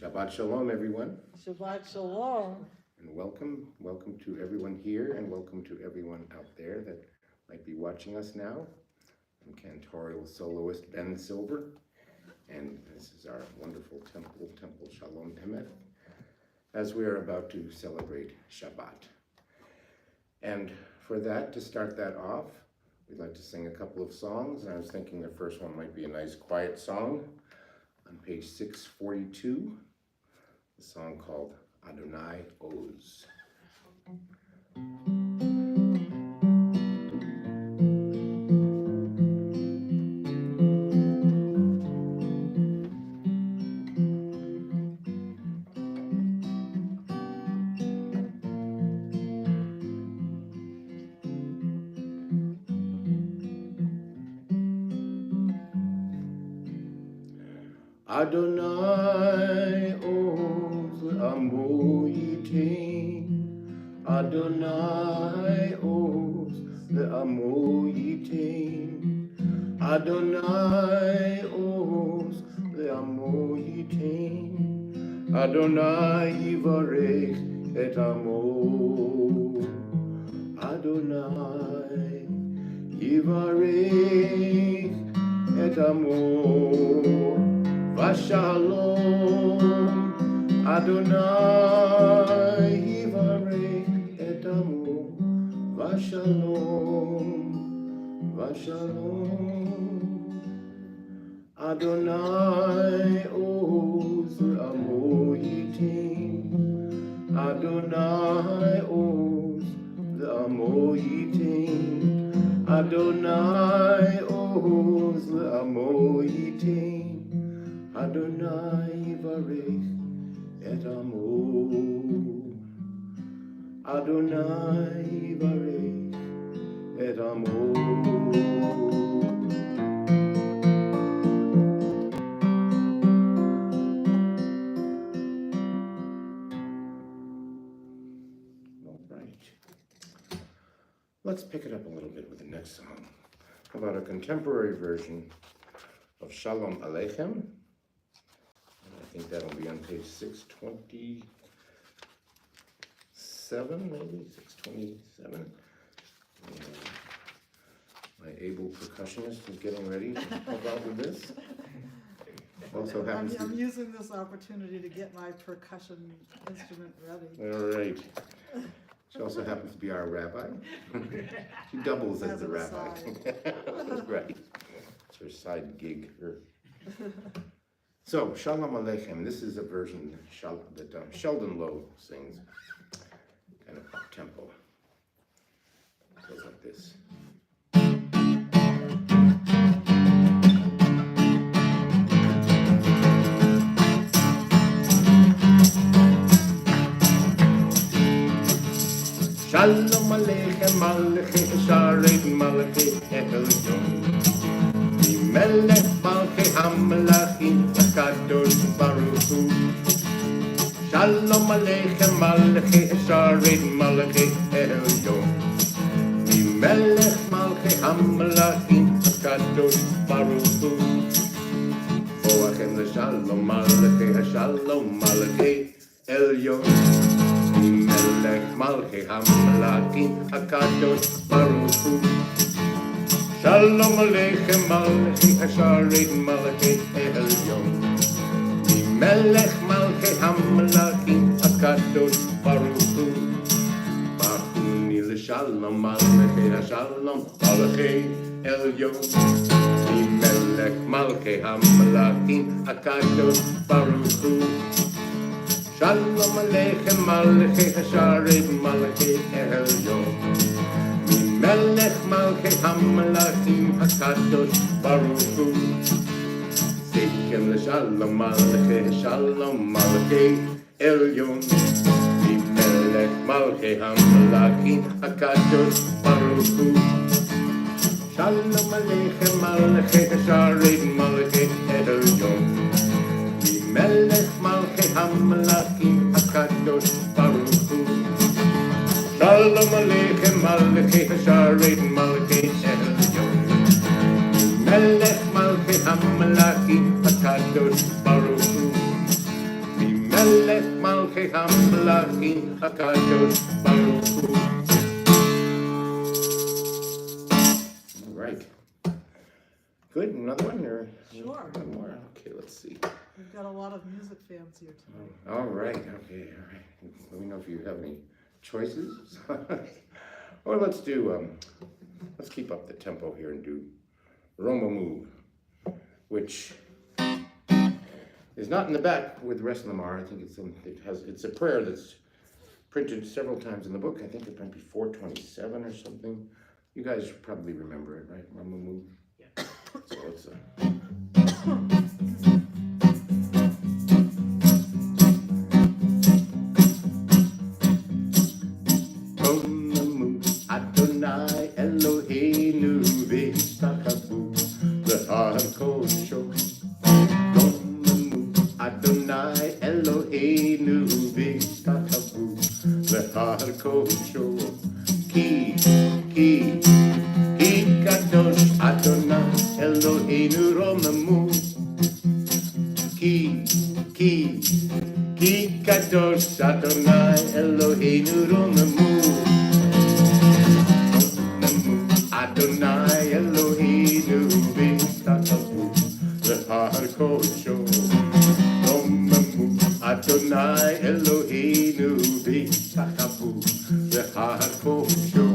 Shabbat Shalom, everyone. Shabbat Shalom. And welcome to everyone here, and welcome to everyone out there that might be watching us now. I'm Cantorial Soloist Ben Silver, and this is our wonderful temple Shalom Emeth, as we are about to celebrate Shabbat. And for that, to start that off, we'd like to sing a couple of songs, and I was thinking the first one might be a nice quiet song. On page 642, a song called Adonai Oz. Adonai Oz le'amo yitin, Adonai Oz le'amo yitin, Adonai Oz le'amo yitin, Adonai yivarech et amo, Adonai yivarech et amo. Shalom, Adonai yivarech et amo, Vashalom, Adonai Oz le'amo yitin, Adonai Oz le'amo yitin, Adonai Oz le'amo yitin, Adonai yivarech et amo, Adonai yivarech et amo. All right. Let's pick it up a little bit with the next song. How about a contemporary version of Shalom Aleichem? I think that'll be on page 627, maybe 627. My able percussionist is getting ready to help out with this. Also happens I'm using this opportunity to get my percussion instrument ready. All right. She also happens to be our rabbi. She doubles as the rabbi. Right. It's her side gig. So, Shalom Aleichem, this is a version that Sheldon Lowe sings, kind of up tempo. It goes like this. Shalom Aleichem, Malachei Hasharet, Malachei Elyon. Melech Malchei HaMelachim HaKadosh Baruch Hu. Shalom Aleichem Malchei Hasharet Malchei Elyon. Melech Malchei HaMelachim HaKadosh Baruch Hu. Boachem LeShalom Malchei HaShalom Malchei Elyon. Melech Malchei HaMelachim HaKadosh Baruch Hu. Shalom Aleichem Malchei Hasharet Malchei Elyon. Melech Malchei HaMelachim HaKadosh Baruch Hu. Bachuni LeShalom Malchei HaShalom Malchei Elyon. Melech Malchei HaMelachim HaKadosh Baruch Hu. Shalom Aleichem Malchei Hasharet Malchei Elyon. Melech Malchei HaMelachim HaKadosh Baruch Hu. Seichem LeShalom Malchei Shalom Malchei Elyon. Melech Malchei HaMelachim HaKadosh Baruch Hu. Shalom Aleichem Malchei Hasharet Malchei Elyon. Melech Malchei HaMelachim HaKadosh Baruch Hu. Shalom Aleichem Malchei Hasharet Malchei Elyon. Melech Malchei HaMelachim HaKadosh Baruch Hu. Melech Malchei HaMelachim HaKadosh Baruch Hu. All right. Good. Another one or Sure. one more? Okay, let's see. We've got a lot of music fans here tonight. All right. Okay. All right. Let me know if you have any choices. Or let's do. Let's keep up the tempo here and do Romamu, which is not in the back where the rest of them are. I think it's a prayer that's printed several times in the book. I think it might be 427 or something. You guys probably remember it, right? Romamu. Yeah. So let's. Romamu Adonai Eloheinu v'Yishtakabu l'Har Kodesh. Adonai Eloheinu v'Yishtakabu l'Har Kodesh. Ki Kadosh Adonai Eloheinu Romamu. Ki Kadosh Adonai Eloheinu Romamu. Adonai Eloheinu v'Yishtakabu l'Har Kodesh. Adonai Eloheinu v'Yishtakabu l'Har Kodesh.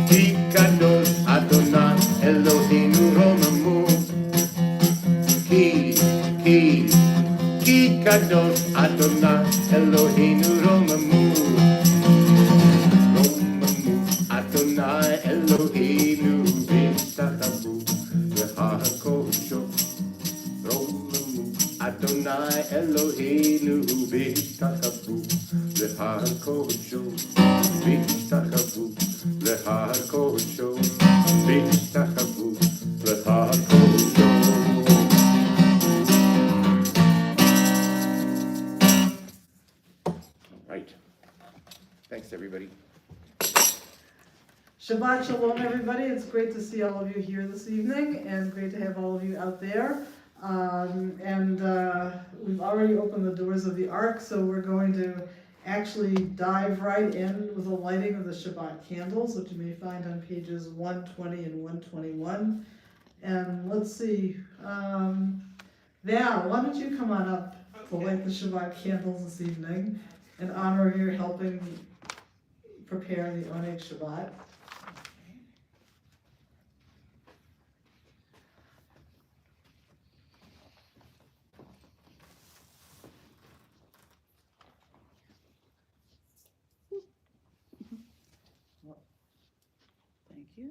Ki Kadosh Adonai Eloheinu Romamu. Ki Kadosh Adonai Eloheinu Romamu. Adonai Eloheinu v'Yishtakabu l'Har Kodesh. Adonai Eloheinu v'Yishtakabu l'Har Kodesh. V'Yishtakabu l'Har Kodesh. V'Yishtakabu l'Har Kodesh. All right. Thanks, everybody. Shabbat Shalom, everybody. It's great to see all of you here this evening, and great to have all of you out there. We've already opened the doors of the Ark, so we're going to actually dive right in with the lighting of the Shabbat candles, which you may find on pages 120 and 121. And let's see, Val, why don't you come on up to light the Shabbat candles this evening in honor of your helping prepare the Oneg Shabbat. Thank you.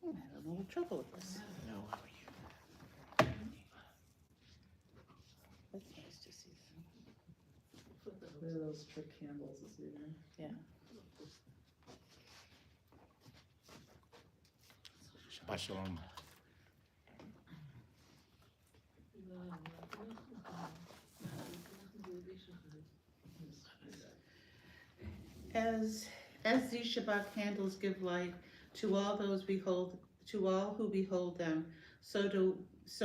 I had a little trouble with this. No, how are you? That's nice to see. Look at those trick candles this evening. Yeah. Shabbat Shalom. As these Shabbat candles give light to all those to all who behold them, so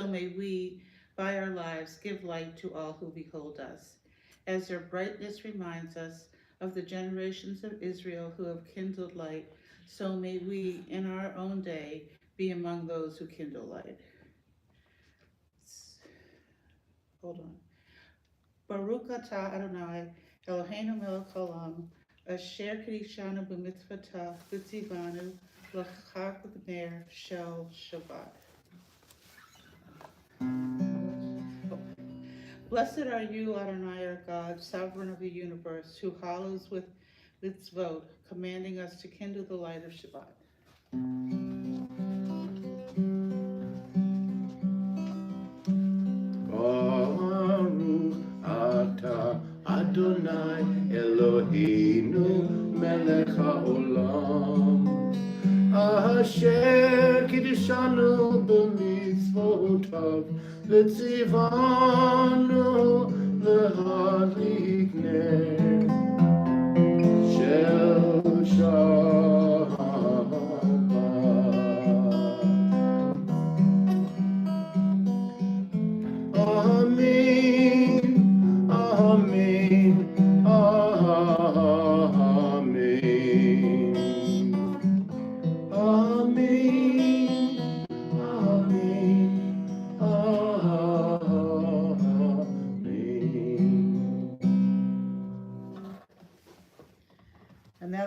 may we, by our lives, give light to all who behold us. As their brightness reminds us of the generations of Israel who have kindled light, so may we, in our own day, be among those who kindle light. Hold on. Baruch atah Adonai Eloheinu melech haolam, asher kadishanu b'mitzvotah v'tzivanu l'chag b'ner shel Shabbat. Blessed are you, Adonai, our God, sovereign of the universe, who hallows with mitzvot, commanding us to kindle the light of Shabbat. Baruch atah Adonai Eloheinu melech haolam, asher kiddushanu b'mitzvotav v'tzivanu l'hadlik ner shel Shabbat.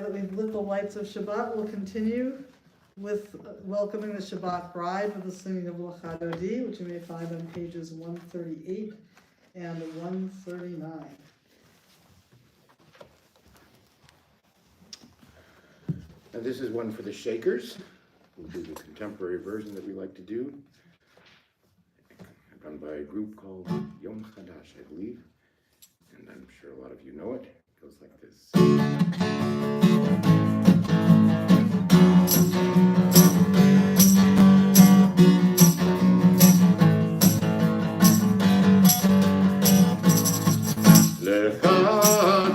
that we've lit the lights of Shabbat, we'll continue with welcoming the Shabbat bride with the singing of Lecha Dodi, which you may find on pages 138 and 139. Now this is one for the Shakers. We'll do the contemporary version that we like to do, run by a group called Yom Chadash, I believe, and I'm sure a lot of you know it. It goes like this. Lecha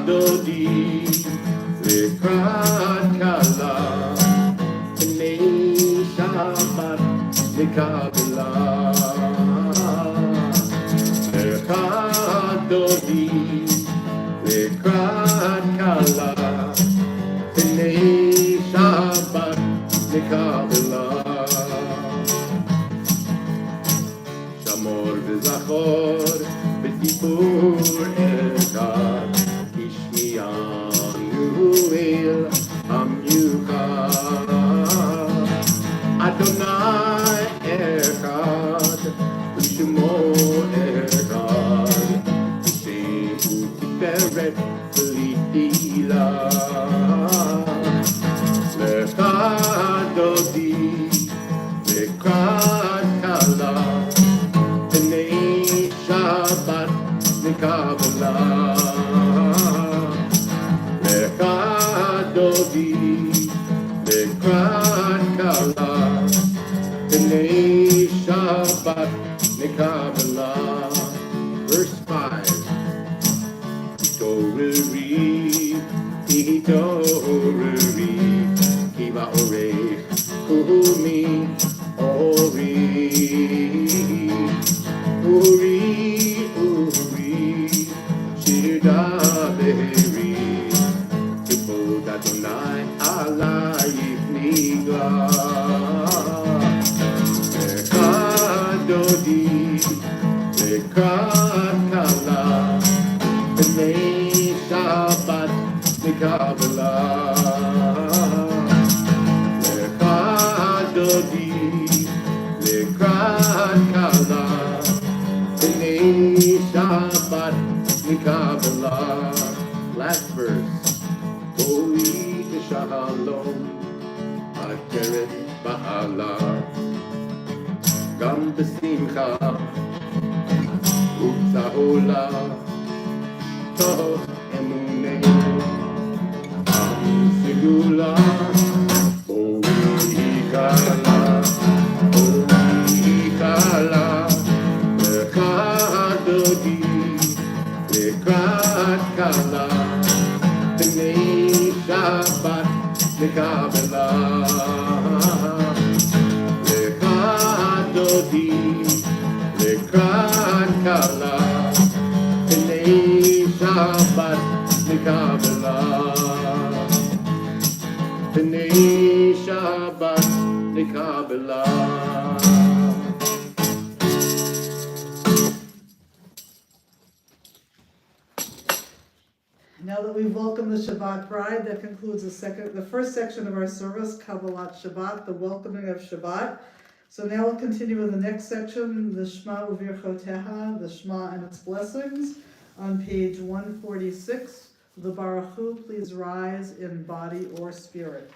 Dodi Lekrat Kala B'nei Shabbat Lekabela Lecha Dodi Lekrat Kala B'nei Shabbat Lekabela Shamor V'Zachor B'Dibur Echad Ishmiyanu El Hamyuchad Adonai Echad U'Shemo Echad V'Shem U'Tiferet V'Litila Lecha Dodi Lekrat Kala B'nei Shabbat Lekabela Lecha Dodi Lekrat Kala B'nei Shabbat Lekabela. Verse 5. Hitoreri, Hitoreri, Kiva Orei, Kumi Ori, Uri, Uri, Shirda Beheri, Kibod Adonai Alayif Nigla, Lecha Dodi, Lekrat Kala, B'nei Shabbat Lekabela, Lecha Dodi, Lekrat Kala, B'nei Shabbat Lekabela. Last verse. Holy Shalom, Akeret Ba'ala, Gam B'Simcha, U'Tzahola, Tov Emunei, Am Segula, Holy Kala, Holy Kala, Lecha Dodi, Lekrat Kala, B'nei Shabbat Lekabela, Lecha Dodi Lekrat Kala, B'nei Shabbat Lekabela, B'nei Shabbat Lekabela. Now that we've welcomed the Shabbat bride, that concludes the first section of our service, Kabbalat Shabbat, the welcoming of Shabbat. So now we'll continue with the next section, the Shema U'Virchoteha, the Shema and its blessings, on page 146. The Baruch Hu, please rise in body or spirit.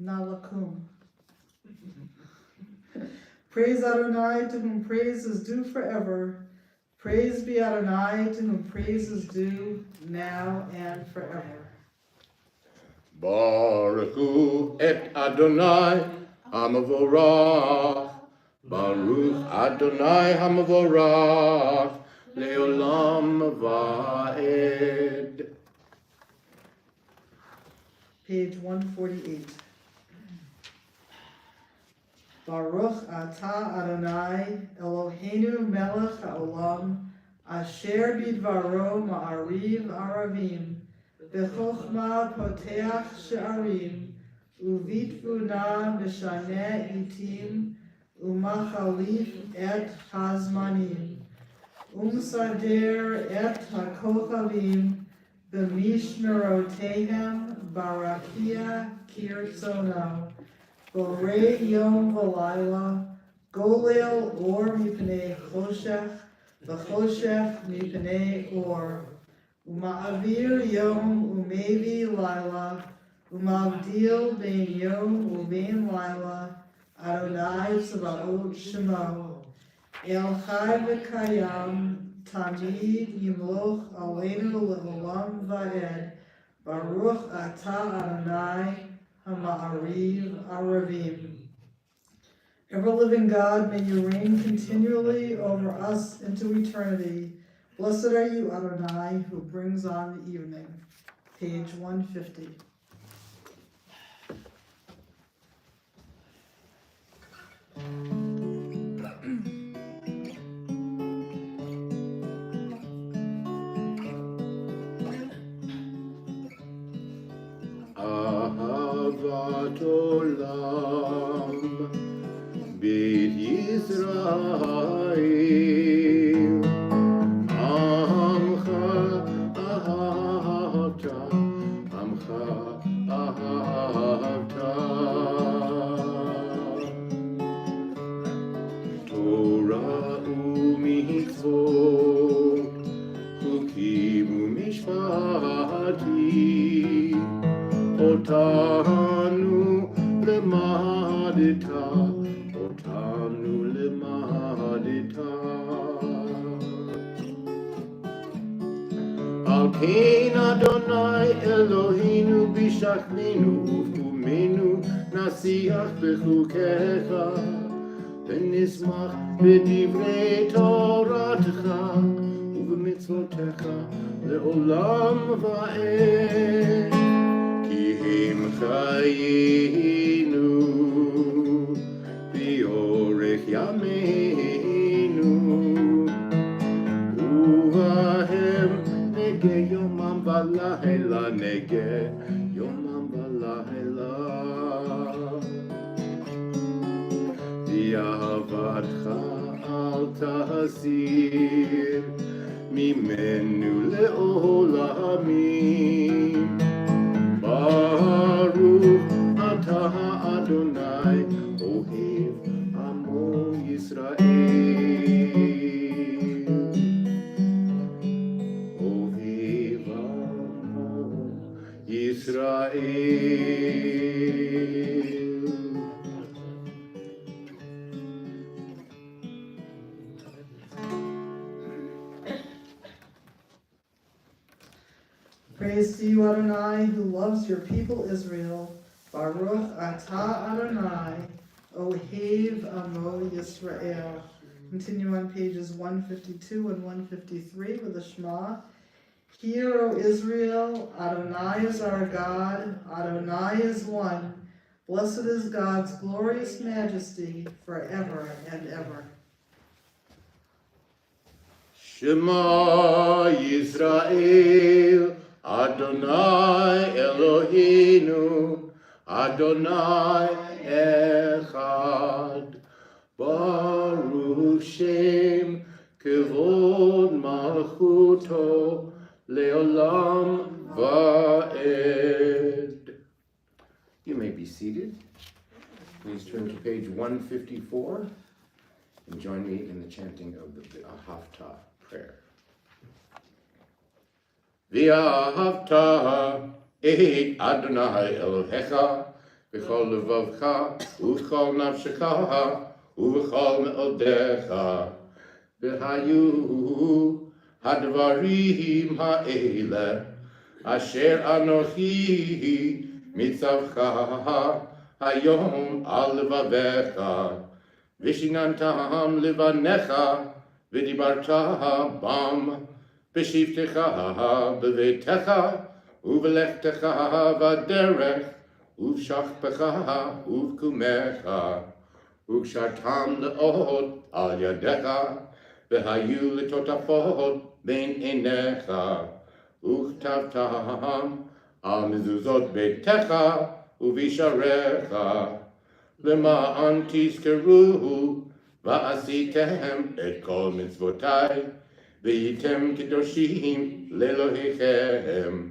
Nalakum. Praise Adonai, to whom praise is due forever. Praise be Adonai, to whom praise is due now and forever. Baruch Hu et Adonai Hamavorach. Baruch Adonai Hamavorach Leolam Vaed. Page 148. Baruch Atah Adonai Eloheinu Melech HaOlam Asher Bidvaro Ma'ariv Aravim B'chokhmah Poteach She'arim Uvitbuna Mishaneh Itim Umachalif Et Hazmanim Umsader et hakochavim b'mishmerotehem barakia kirtzono borei yom v'layla golel or mipnei choshech v'choshech mipnei or uma'avir yom umevi layla umavdil ben yom uben layla Adonai Tzebaot Shemo El Chai v'Kayam Tamid Yimloch Aleinu Le'olam Va'ed Baruch Atah Adonai Hama'ariv Aravim. Ever-living God, may you reign continually over us into eternity. Blessed are you, Adonai, who brings on the evening. Page 150. Ahavat olam bit Yisrael Amcha ahavta Amcha ahavta Torah u'mitzvot chukim u'mishpatim Otanu lemadita, otanu lemadita. Al kein Adonai Eloheinu bishachmenu ufkumenu nasiach bechukecha v'nismach b'divrei Toratecha u'b'mitzvotecha le'olam va'ed. Im chayinu biorech yameinu uvahem nege yomam v'layla nege yomam v'layla v'yahavadcha al tasir mimenu le'olamim Baruch atah Adonai ohev amo Yisrael ohev amo Yisrael. Praise to you, Adonai, who loves your people Israel. Baruch atah Adonai, ohev amo Yisrael. Continue on pages 152 and 153 with the Shema. Hear, O Israel, Adonai is our God, Adonai is one. Blessed is God's glorious majesty forever and ever. Shema Yisrael, Adonai Eloheinu, Adonai Echad. Baruch Shem Kevod Malchuto Leolam Va'ed. You may be seated. Please turn to page 154 and join me in the chanting of the Haftarah prayer. V'ahavta et Adonai Elohecha v'chol levavcha u'v'chol nafshecha u'v'chol me'odecha v'hayu hadvarim ha'ele asher anochi mitzavcha hayom al levavecha v'shinantam levanecha v'dibarta bam B'shivtecha b'veitecha u'v'lechtecha v'derech u'v'shachpecha u'v'kumecha u'kshartam le'od al yadecha v'hayu l'totafot ben einecha u'chtavtam al mezuzot beitecha u'visharecha למען תזכרו ועשיתם את כל מצוותיי והייתם קדושים לאלוהיכם.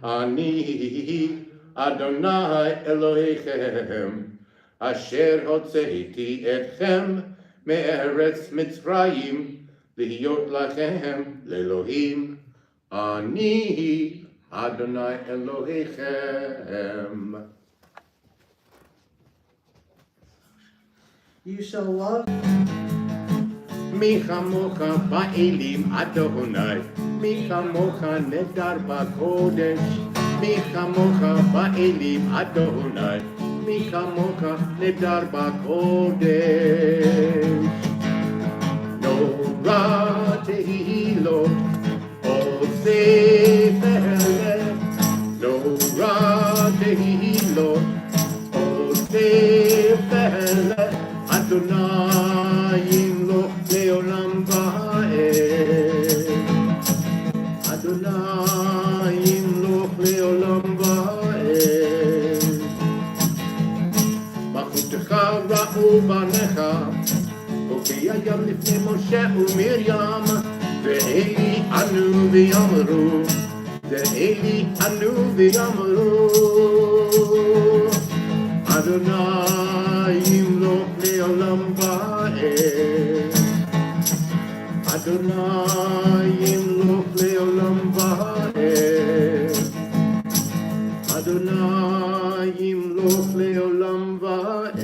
אני אדוני אלוהיכם, אשר הוצאתי אתכם מארץ מצרים, להיות לכם לאלוהים. אני אדוני אלוהיכם. You shall love מי כמוך באלים אדוני, מי כמוך נדר בקודש, מי כמוך באלים אדוני, מי כמוך נדר בקודש. נורא תהילות עושה פלא, נורא תהילות עושה פלא, אדוני ימלוך לעולם ועד, אדוני ימלוך לעולם ועד. בחותך ראו בניך, הופיע ים לפני משה ומרים, ואלי ענו ויאמרו, ואלי ענו ויאמרו, אדוני ימלוך לעולם ועד, אדוני ימלוך לעולם ועד, אדוני ימלוך לעולם ועד.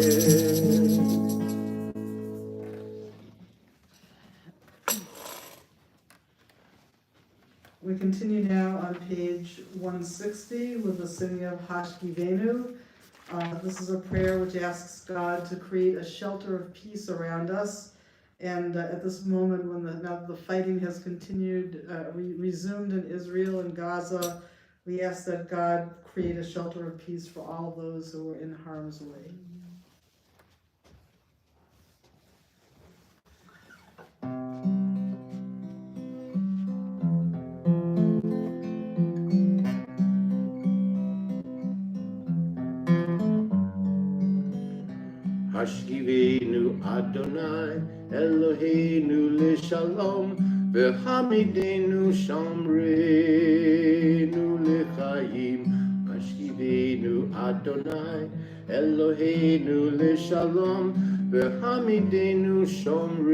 We continue now on page 160 with the singing of Hashkivenu. This is a prayer which asks God to create a shelter of peace around us. And at this moment, when now the fighting has continued, resumed in Israel and Gaza, we ask that God create a shelter of peace for all those who are in harm's way. השכיבנו אדוני אלוהינו לשלום, והעמידנו שומרנו לחיים. השכיבנו אדוני אלוהינו לשלום, והעמידנו שומרנו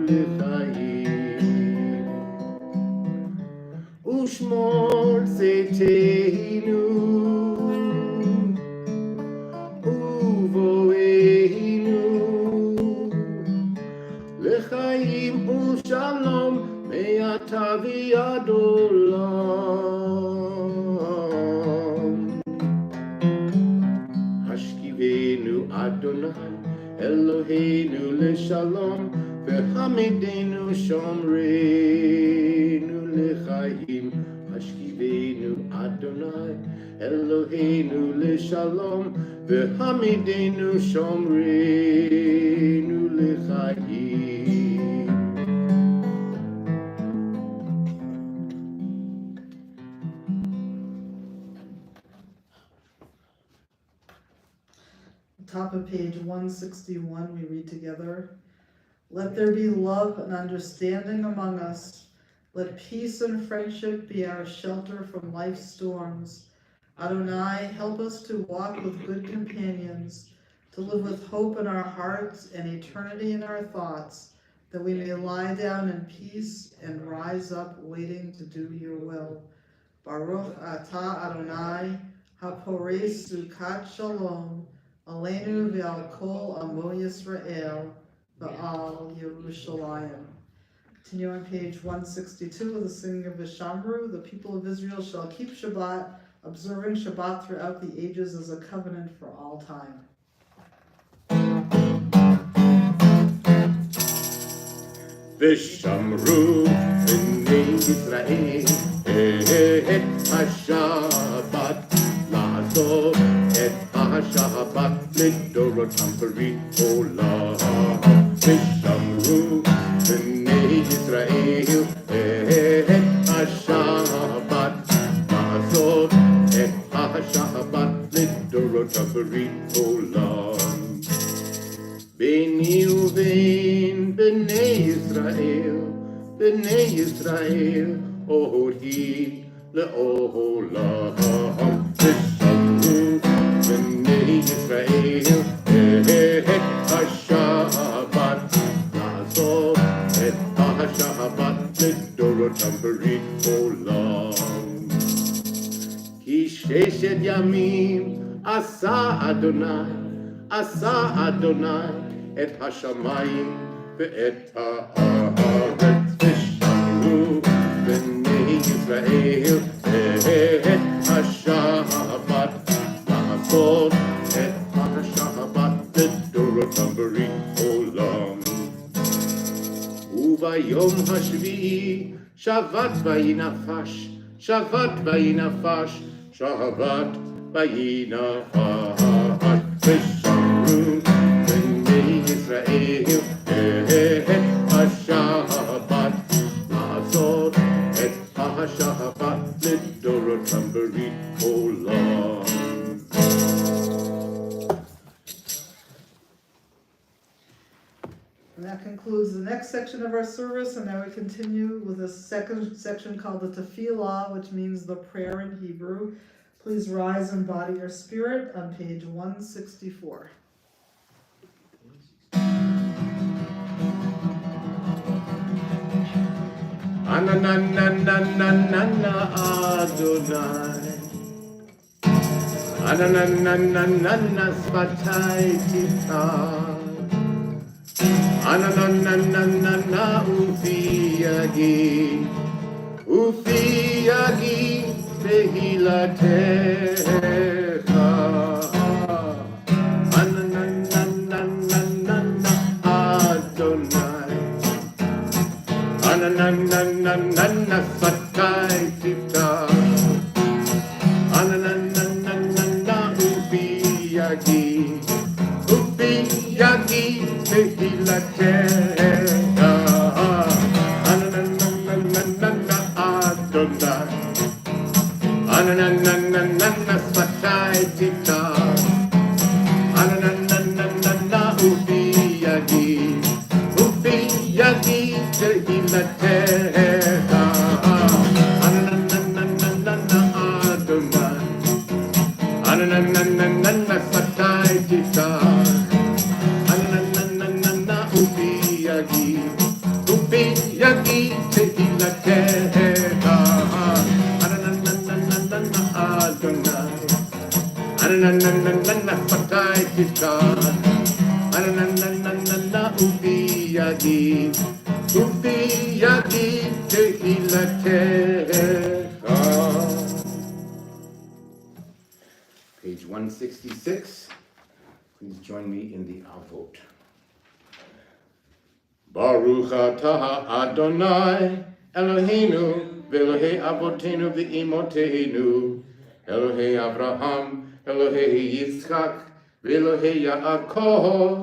לחיים. ושמור צאתנו לחיים ושלום מעתה ועד עולם. השכיבנו אדוני אלוהינו לשלום, והעמידנו שומרנו לחיים. השכיבנו אדוני אלוהינו לשלום, והעמידנו שומרנו לחיים. Top of page 161, we read together. Let there be love and understanding among us. Let peace and friendship be our shelter from life's storms. Adonai, help us to walk with good companions, to live with hope in our hearts and eternity in our thoughts, that we may lie down in peace and rise up waiting to do your will. Baruch atah Adonai, hapores sukat shalom, aleinu ve'al kol amo Yisrael, ve'al Yerushalayim. Continue on page 162 with the singing of Vishamru. The people of Israel shall keep Shabbat, observing Shabbat throughout the ages as a covenant for all time. ושמרו בני ישראל את השבת, לעשות את השבת לדורותם ברית עולם. ושמרו בני ישראל את השבת, לעשות את השבת לדורותם ברית עולם. ביני ובין בני ישראל b'nei Yisrael, odi le'olam. V'shamru b'nei Yisrael et ha-Shabbat, la'asot et ha-Shabbat לדורותם ברית עולם. כי ששת ימים עשה אדוני את השמיים ואת הארץ, ושמרו בני ישראל את השבת, לעשות את השבת לדורותם ברית עולם. וביום השביעי שבת וינפש, שבת וינפש, ושמרו בני ישראל את השבת, לעשות את השבת לדורותם ברית עולם. And that concludes the next section of our service, and now we continue with a second section called the Tefillah, which means the prayer in Hebrew. Please rise and body your spirit on page 164. Anananananana Adonai, Anananananana Svatai Tita, Ananananana Ufiyagi Tehilatecha, Ananananana Adonai, Ananananana Svatai Tita, Ananananana Ufiyagi Tehilatecha, Ananananana Adonai, Ananananana Svatai Tita, Ananananana Ufiyagi Tehilatecha, Ananananana Adonai, Ananananana Svatai Tita, Ananananana Ufiyagi Tehilatecha, Ananananana Adonai, Ananananana Svatai Tita, Ananananana Ufiyagi Tehilatecha. Page 166. Please join me in the Avot. Baruch atah Adonai Eloheinu v'Elohei Avotenu v'Imotenu, Elohei Abraham, Elohei Yitzchak, v'Elohei Yaakov,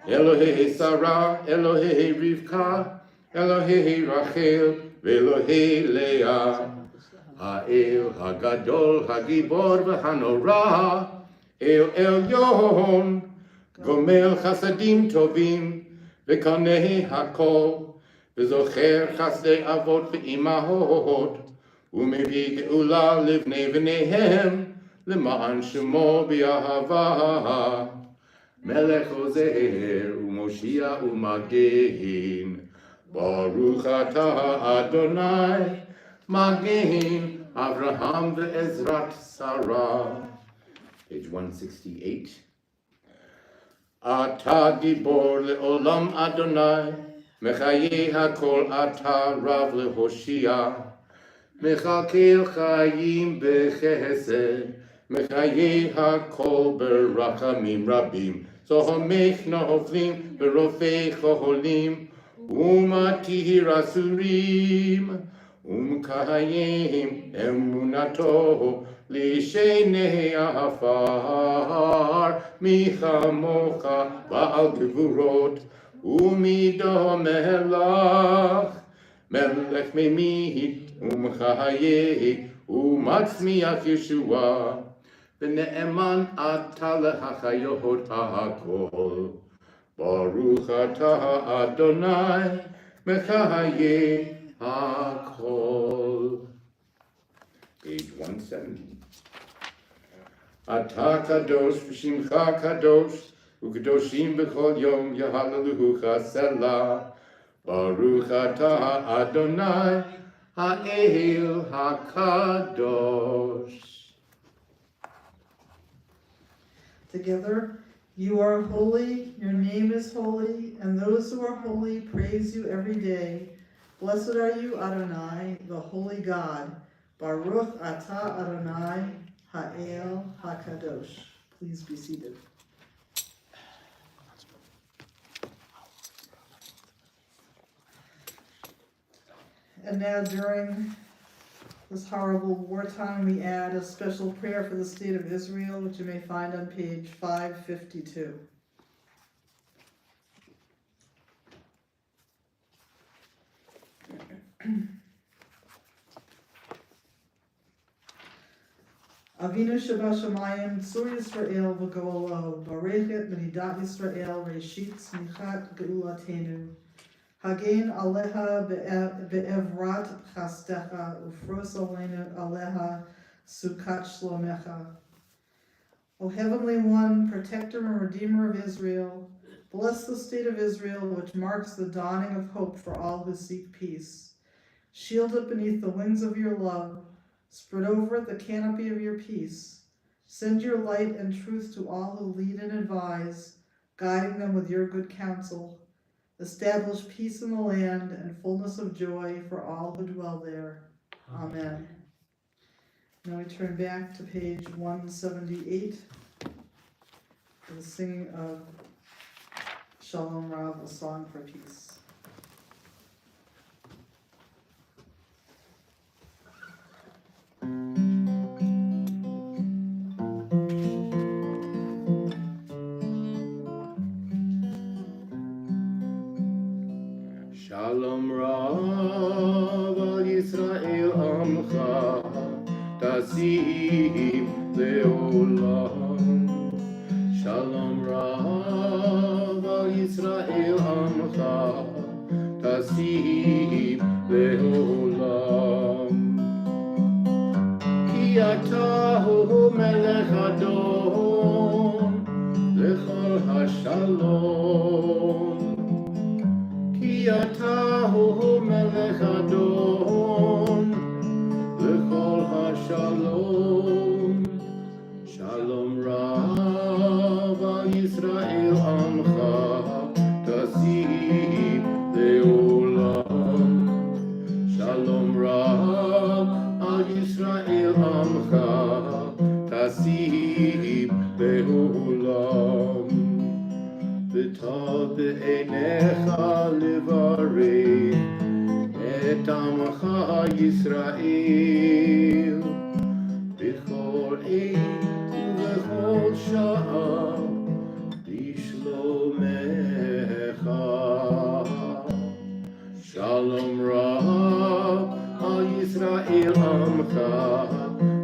Elohei Sarah, Elohei Rivka, Elohei Rachel, v'Elohei Leah, Ha'el Hagadol Hagibor v'Hanora, El Elyon, Gomel Chasadim Tovim, v'Kanei Hakol, v'Zocher Chasdei Avot v'Imahot, u'Mevi Geula Livnei v'Nehem, L'ma'an Shemo b'Ahava, Melech Ozer u'Moshia u'Magen, Baruch atah Adonai, Magen Avraham ve'Ezrat Sarah. Page 168. Ata gibor le'olam Adonai, Mechaye hakol ata rav lehoshia, Mechakel chayim bechesed, Mechaye hakol berachamim rabim, Zohomech nohovlim berofei choholim, Umatihir asurim, Umkayim emunato lishenei afar, Michamocha ba'al gevurot, Umido melach, Melech memit, Umchaye, Umatzmiach Yeshua, V'ne'eman ata lehachayot ha'akol, Baruch atah Adonai, Mechaye HaKol. Page 170. Ata kadosh v'shimcha kadosh, u'kadoshim b'chol yom yahalalucha selah. Baruch atah Adonai ha'el hakadosh. Together, you are holy, your name is holy, and those who are holy praise you every day. Blessed are you, Adonai, the holy God. Baruch atah Adonai ha'el hakadosh. Please be seated. And now during this horrible wartime, we add a special prayer for the state of Israel, which you may find on page 552. Avinu Shabashamayim, Tzur Yisrael v'go'olo, Barechet B'nidat Yisrael, Reshit Smichat Geulatenu. Hagen aleha be'evrat chastecha, ufros aleha sukat shlomecha. O Heavenly One, Protector and Redeemer of Israel, bless the state of Israel, which marks the dawning of hope for all who seek peace. Shield it beneath the wings of your love, spread over it the canopy of your peace. Send your light and truth to all who lead and advise, guiding them with your good counsel. Establish peace in the land and fullness of joy for all who dwell there. Amen. Now we turn back to page 178 for the singing of Shalom Rav, a song for peace. Shalom Rav al Yisrael Amcha, Tasim Leolam. Shalom Rav al Yisrael Amcha, Tasim Leolam. Ki atahu melech Adon, lechol hashalom. Ki atahu melech Adon, lechol hashalom. Shalom Rav al Yisrael Amcha, Tasim Leolam. Shalom Rav al Yisrael Amcha, Tasim Leolam. V'tov be'einecha levarech et amcha Yisrael b'chol עת ובכל שעה b'shlomecha. Shalom Rav al Yisrael Amcha,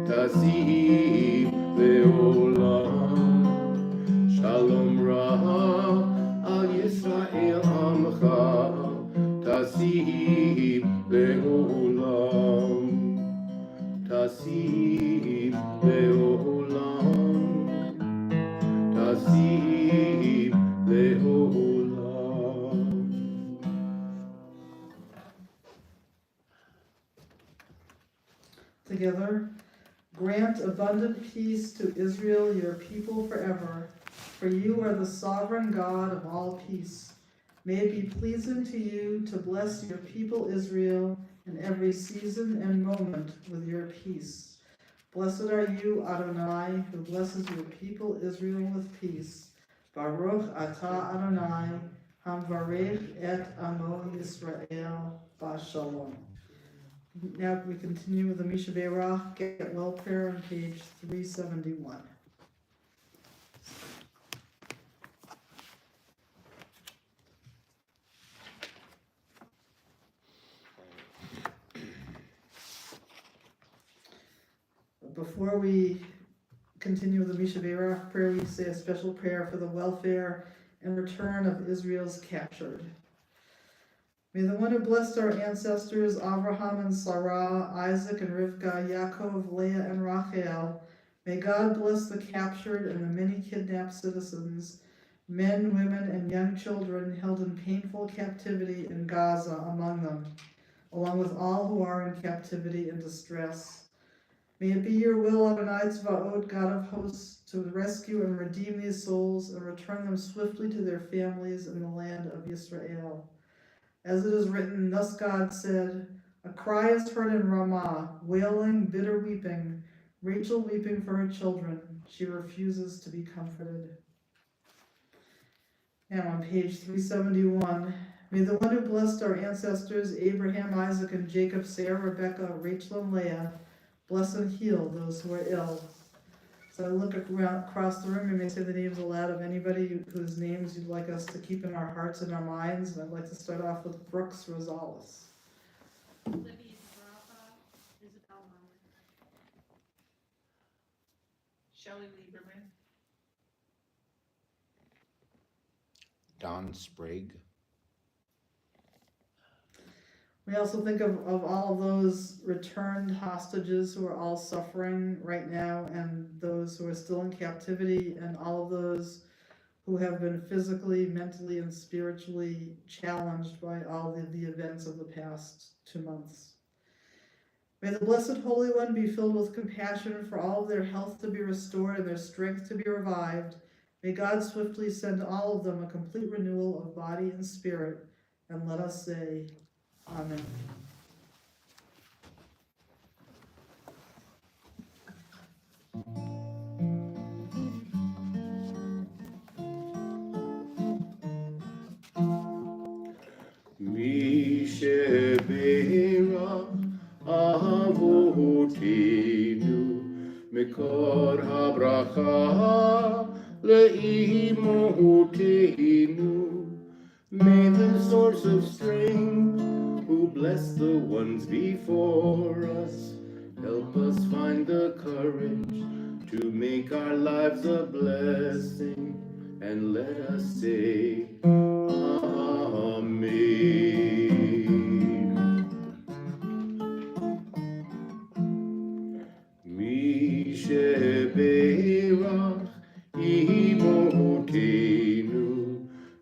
Tasim Leolam. Shalom Rav al Yisrael Amcha, Tasim Leolam. Tasim Leolam. Tasim Leolam. Together, grant abundant peace to Israel, your people forever. For you are the sovereign God of all peace. May it be pleasing to you to bless your people Israel in every season and moment with your peace. Blessed are you, Adonai, who blesses your people Israel with peace. Baruch atah Adonai, hamvarech et amo Yisrael b'shalom. Now we continue with the Misha Vayishlach Get Well prayer on page 371. Before we continue with the Misha Vayishlach prayer, we say a special prayer for the welfare and return of Israel's captured. May the one who blessed our ancestors, Abraham and Sarah, Isaac and Rivka, Yaakov, Leah and Rachel, may God bless the captured and the many kidnapped citizens, men, women, and young children held in painful captivity in Gaza among them, along with all who are in captivity and distress. May it be your will, Adonai Tzvaot, God of hosts, to rescue and redeem these souls and return them swiftly to their families in the land of Israel. As it is written, thus God said, a cry is heard in Ramah, wailing, bitter weeping, Rachel weeping for her children. She refuses to be comforted. And on page 371, may the one who blessed our ancestors, Abraham, Isaac, and Jacob, Sarah, Rebekah, Rachel, and Leah, bless and heal those who are ill. So I look across the room, and may say the names aloud of anybody whose names you'd like us to keep in our hearts and our minds. And I'd like to start off with Brooks Rosales. Libby Brava, Isabel Meyer. Shelley Lieberman. Don Sprague. We also think of all of those returned hostages who are all suffering right now, and those who are still in captivity, and all of those who have been physically, mentally, and spiritually challenged by all the events of the past 2 months. May the Blessed Holy One be filled with compassion for all of their health to be restored and their strength to be revived. May God swiftly send all of them a complete renewal of body and spirit, and let us say, Amen. Mi sheberach avotinu mikor habracha leimotinu. May the source of strength, who bless the ones before us, help us find the courage to make our lives a blessing, and let us say, Amen. Mi sheberach imotenu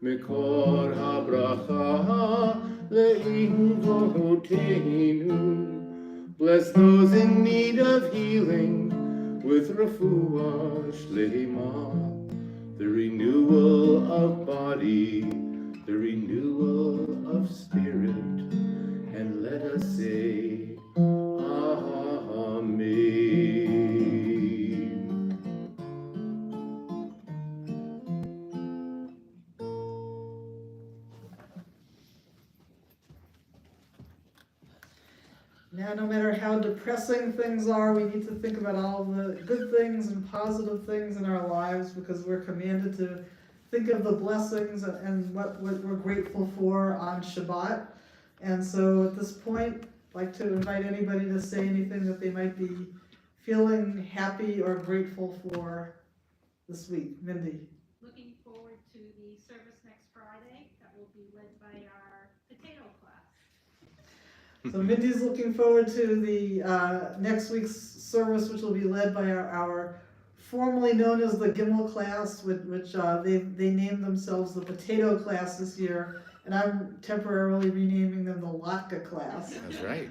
mikor habracha leimotenu. Bless those in need of healing with refuah shlema, the renewal of body, the renewal of spirit, and let us say, Amen. Now, no matter how depressing things are, we need to think about all the good things and positive things in our lives, because we're commanded to think of the blessings and what we're grateful for on Shabbat. And so at this point, I'd like to invite anybody to say anything that they might be feeling happy or grateful for this week. Mindy. Looking forward to the service next Friday that will be led by our potato class. So Mindy's looking forward to the next week's service, which will be led by our formerly known as the Gimel class, which they named themselves the potato class this year, and I'm temporarily renaming them the Latka class. That's right.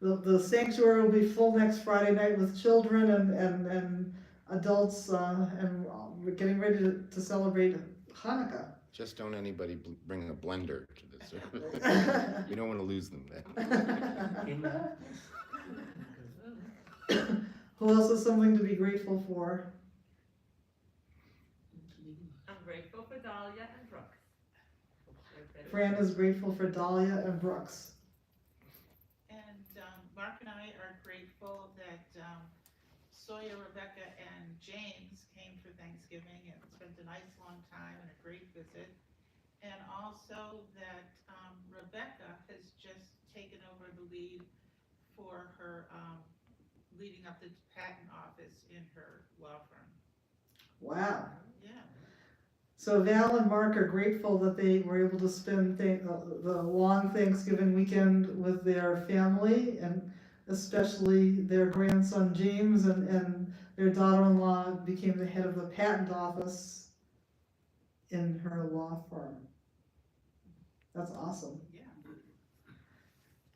The sanctuary will be full next Friday night with children and adults, and we're getting ready to celebrate Hanukkah. Just don't anybody bring a blender to this. We don't want to lose them then. Who else has something to be grateful for? I'm grateful for Dahlia and Brooks. Fran is grateful for Dahlia and Brooks. And Mark and I are grateful that Sawyer, Rebecca, and James came for Thanksgiving and spent a nice long time and a great visit. And also that Rebecca has just taken over the lead for her leading up the patent office in her law firm. Wow. Yeah. So Val and Mark are grateful that they were able to spend the long Thanksgiving weekend with their family, and especially their grandson James, and their daughter-in-law became the head of the patent office in her law firm. That's awesome. Yeah.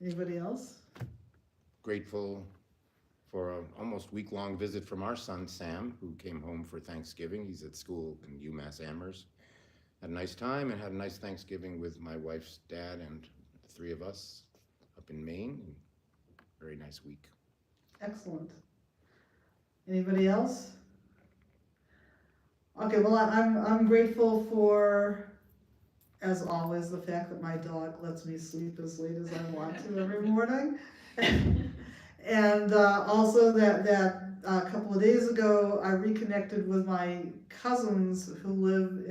Anybody else? Grateful for an almost week-long visit from our son Sam, who came home for Thanksgiving. He's at school in UMass Amherst. Had a nice time and had a nice Thanksgiving with my wife's dad and the three of us up in Maine. Very nice week. Excellent. Anybody else? Okay, well, I'm grateful for, as always, the fact that my dog lets me sleep as late as I want to every morning. And also that a couple of days ago, I reconnected with my cousins who live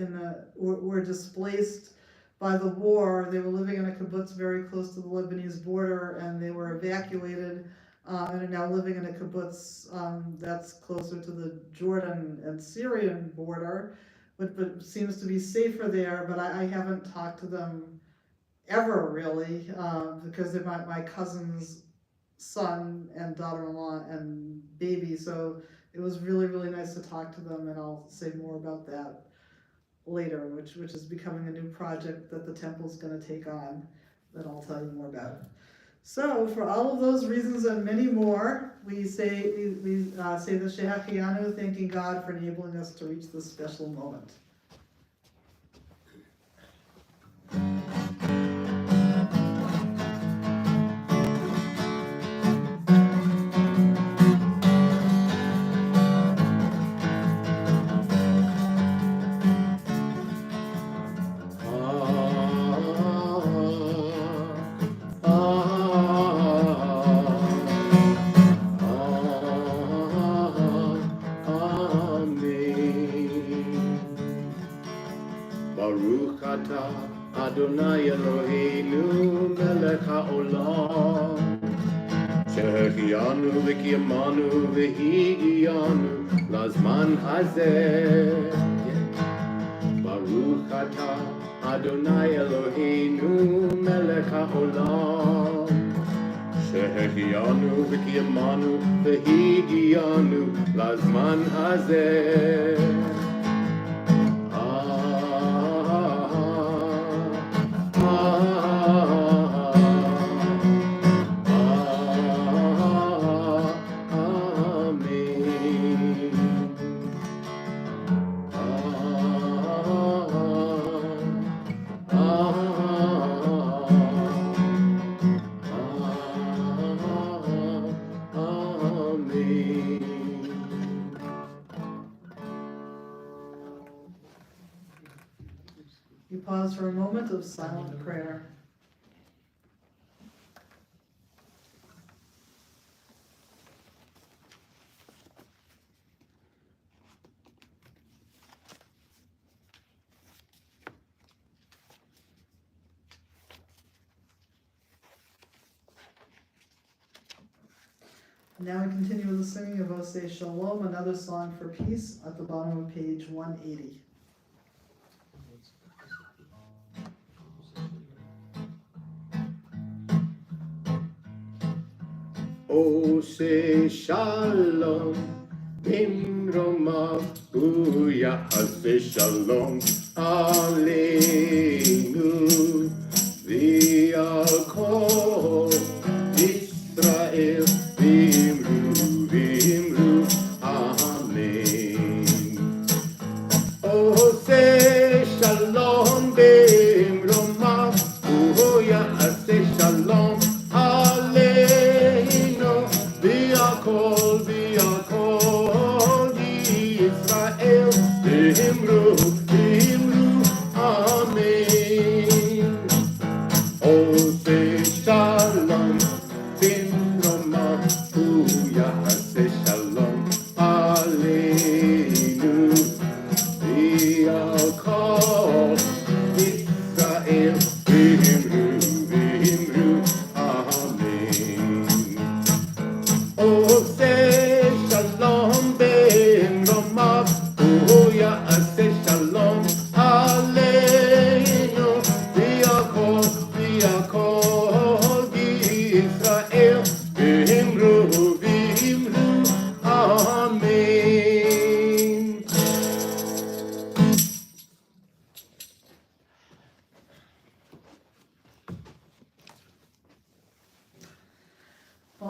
were displaced by the war. They were living in a kibbutz very close to the Lebanese border, and they were evacuated and are now living in a kibbutz that's closer to the Jordan and Syrian border, but seems to be safer there. But I haven't talked to them ever really, because they're my cousin's son and daughter-in-law and baby, so it was really, really nice to talk to them, and I'll say more about that later, which is becoming a new project that the temple's going to take on, that I'll tell you more about. So for all of those reasons and many more, we say the Shehachiyanu, thanking God for enabling us to reach this special moment. Baruch atah Adonai Eloheinu melech haolam שהחיינו וקיימנו והגיענו לזמן הזה. ברוך אתה אדוני אלוהינו מלך העולם שהחיינו וקיימנו והגיענו לזמן הזה. You pause for a moment of silent prayer. Now we continue with the singing of Oseh Shalom, another song for peace, at the bottom of page 180. Oseh Shalom במרומיו הוא יעשה שלום עלינו ועל כל ישראל ואמרו אמן. עושה שלום במרומיו הוא יעשה שלום עלינו ועל כל ישראל ואמרו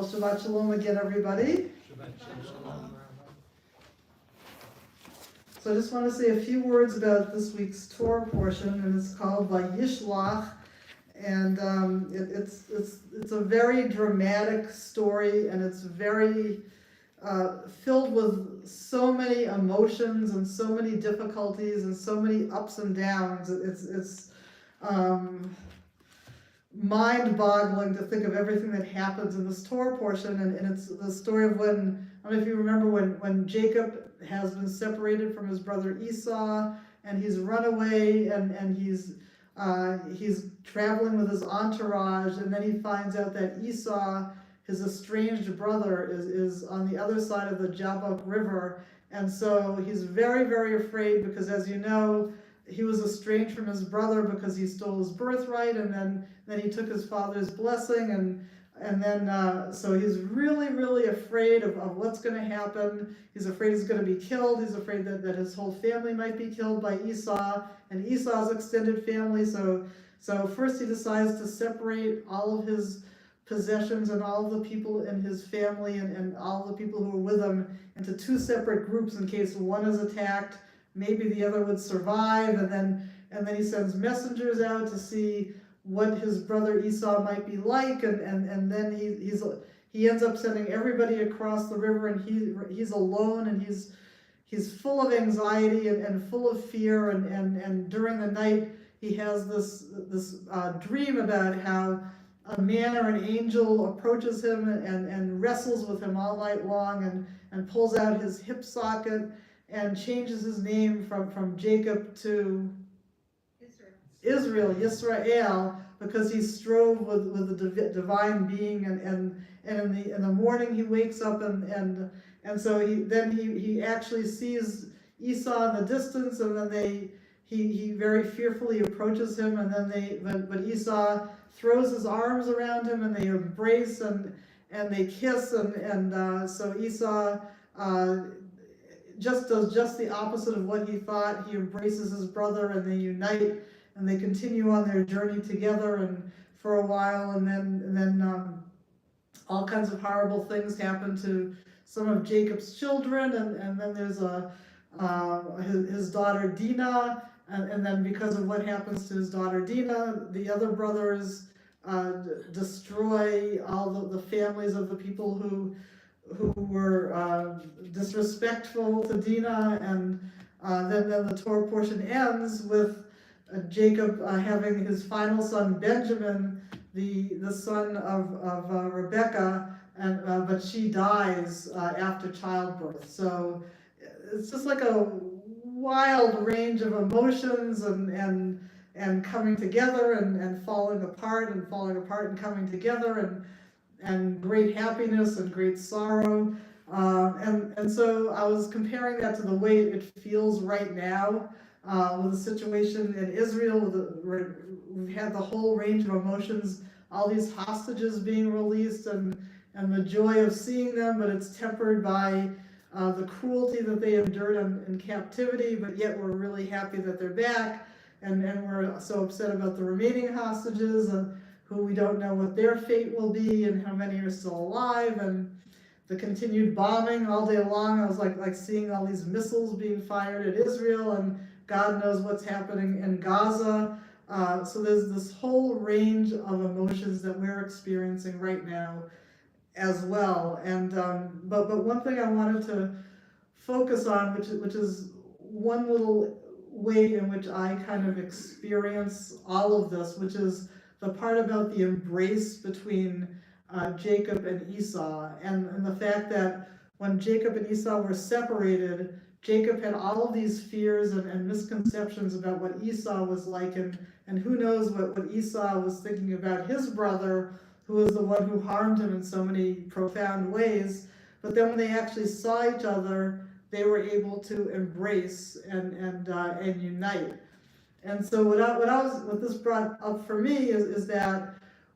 Well, Shabbat Shalom again, everybody. So I just want to say a few words about this week's Torah portion, and it's called Vayishlach, and it's a very dramatic story, and it's very filled with so many emotions and so many difficulties and so many ups and downs. It's mind-boggling to think of everything that happens in this Torah portion, and it's the story of when, I don't know if you remember when Jacob has been separated from his brother Esau, and he's run away, and he's traveling with his entourage, and then he finds out that Esau, his estranged brother, is on the other side of the Jabbok River, and so he's very, very afraid because, as you know, he was estranged from his brother because he stole his birthright, and then he took his father's blessing, and then so he's really, really afraid of what's going to happen. He's afraid he's going to be killed. He's afraid that his whole family might be killed by Esau and Esau's extended family. So first he decides to separate all of his possessions and all of the people in his family and all the people who were with him into two separate groups in case one is attacked. Maybe the other would survive, and then he sends messengers out to see what his brother Esau might be like, and then he ends up sending everybody across the river, and he's alone, and he's full of anxiety and full of fear, and during the night he has this dream about how a man or an angel approaches him and wrestles with him all night long and pulls out his hip socket and changes his name from Jacob to Israel, Yisrael, because he strove with the divine being, and in the morning he wakes up and so he actually sees Esau in the distance, and then he very fearfully approaches him, and then but Esau throws his arms around him, and they embrace and they kiss, and so Esau just does just the opposite of what he thought. He embraces his brother, and they unite, and they continue on their journey together, and for a while, and then all kinds of horrible things happen to some of Jacob's children, and then there's his daughter Dinah, and then because of what happens to his daughter Dinah, the other brothers destroy all the families of the people who were disrespectful to Dinah, and then the Torah portion ends with Jacob having his final son Benjamin, the son of Rebekah, but she dies after childbirth. So it's just like a wild range of emotions and coming together and falling apart and coming together and great happiness and great sorrow. And so I was comparing that to the way it feels right now with the situation in Israel. We've had the whole range of emotions, all these hostages being released and the joy of seeing them, but it's tempered by the cruelty that they endured in captivity, but yet we're really happy that they're back, and we're so upset about the remaining hostages and who we don't know what their fate will be and how many are still alive, and the continued bombing all day long. I was like seeing all these missiles being fired at Israel, and God knows what's happening in Gaza. So there's this whole range of emotions that we're experiencing right now as well. And but one thing I wanted to focus on, which is one little way in which I kind of experience all of this, which is the part about the embrace between Jacob and Esau, and the fact that when Jacob and Esau were separated, Jacob had all of these fears and misconceptions about what Esau was like, and who knows what Esau was thinking about his brother, who was the one who harmed him in so many profound ways. But then when they actually saw each other, they were able to embrace and unite. And so what this brought up for me is that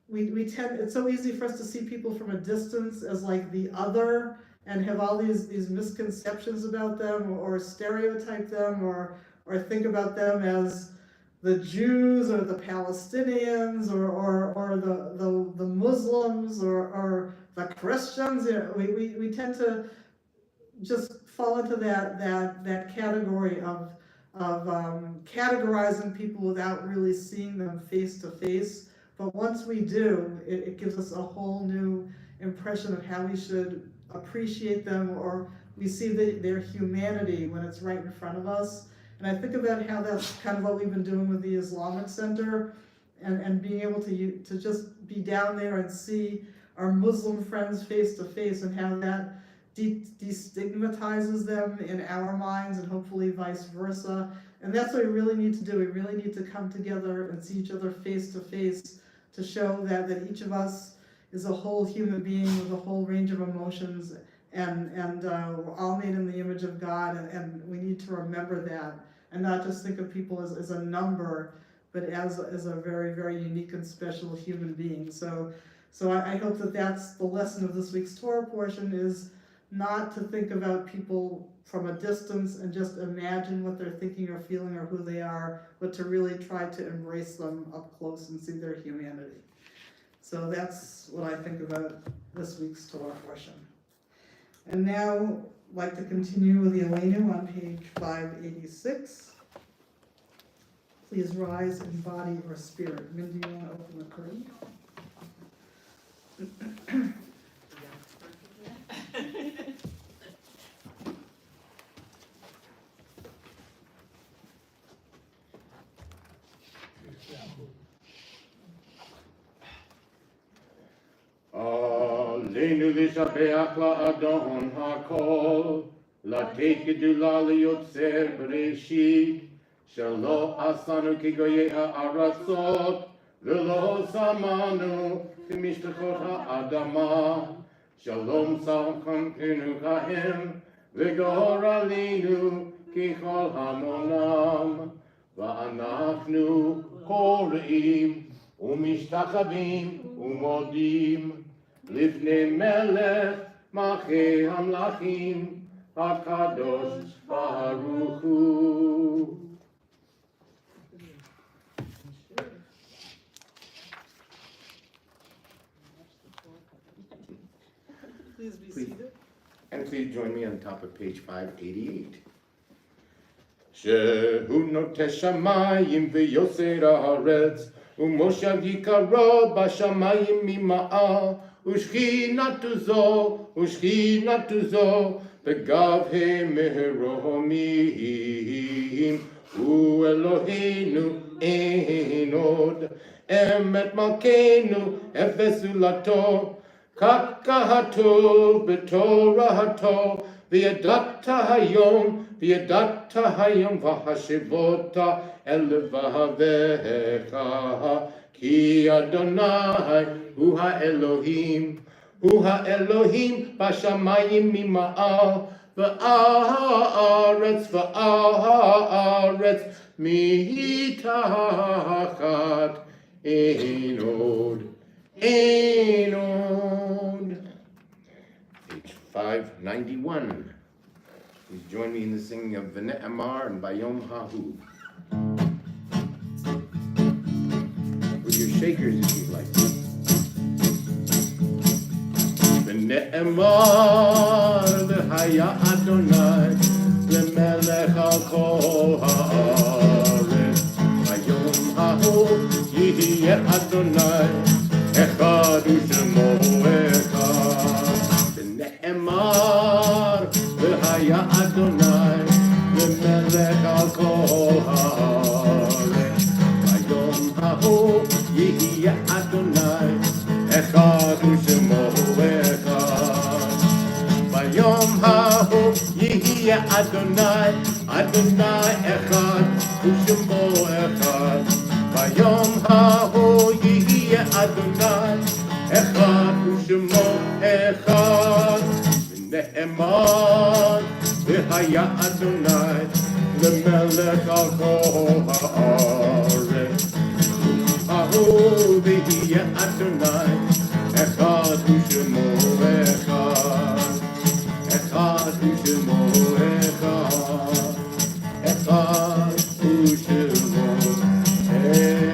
we tend, it's so easy for us to see people from a distance as like the other and have all these misconceptions about them, or stereotype them, or think about them as the Jews or the Palestinians or the Muslims or the Christians, we tend to just fall into that category of categorizing people without really seeing them face to face. But once we do, it gives us a whole new impression of how we should appreciate them, or we see their humanity when it's right in front of us. And I think about how that's kind of what we've been doing with the Islamic Center, and being able to just be down there and see our Muslim friends face to face, and how that destigmatizes them in our minds, and hopefully vice versa. And that's what we really need to do. We really need to come together and see each other face to face, to show that each of us is a whole human being with a whole range of emotions, and we're all made in the image of God, and we need to remember that, and not just think of people as a number, but as a very, very unique and special human being. So I hope that's the lesson of this week's Torah portion, is not to think about people from a distance and just imagine what they're thinking or feeling or who they are, but to really try to embrace them up close and see their humanity. So that's what I think about this week's Torah portion. And now I'd like to continue with the Elenu on page 586. Please rise in body or spirit. Mindy, you want to open the curtain? עלינו לשבח לאדון הכל, לתת גדולה ליוצר בראשית, שלא עשנו כגויי הארצות, ולא שמנו כמשפחות האדמה. שלום שמחתנו כהם, וגורלנו ככל המונם. ואנחנו קוראים ומשתחווים ומודים לפני מלך מלכי המלכים הקדוש ברוך הוא. Please be seated. And please join me on top of page 588. שהוא נוטה שמיים ויוסר הארץ, ומושב יקרו בשמיים ממעל, ושכינתו זו בגבהי מרומיים, ואלוהינו אין עוד, אמת מלכנו אפס זולתו, כך כתוב בתורתו, וידעת היום והשבות אל לבביך, כי אדוני הוא האלוהים בשמיים ממעל, וארץ מתחת אין עוד. Page 591. Please join me in the singing of V'ne'emar and Bayom Hahu. With your shakers if you'd like. V'ne'emar v'haya Adonai v'melech al kol ha'aretz. Bayom Hahu yihye Adonai echad u'shemo echad. V'ne'emar v'haya Adonai v'melech al kol ha'aretz. Bayom hahu yihye Adonai echad u'shemo echad. Bayom hahu yihye Adonai echad u'shemo echad. Bayom hahu yihye Adonai echad u'shemo echad. V'ne'emar v'haya Adonai v'melech al kol ha'aretz. Hahu v'yihye Adonai echad u'shemo echad. Echad u'shemo echad. Echad u'shemo echad.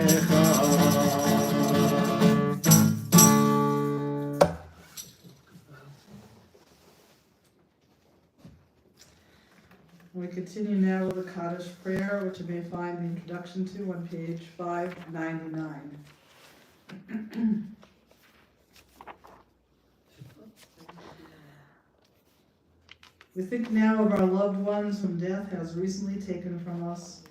which you may find the introduction to on page 599. We think now of our loved ones whom death has recently taken from us,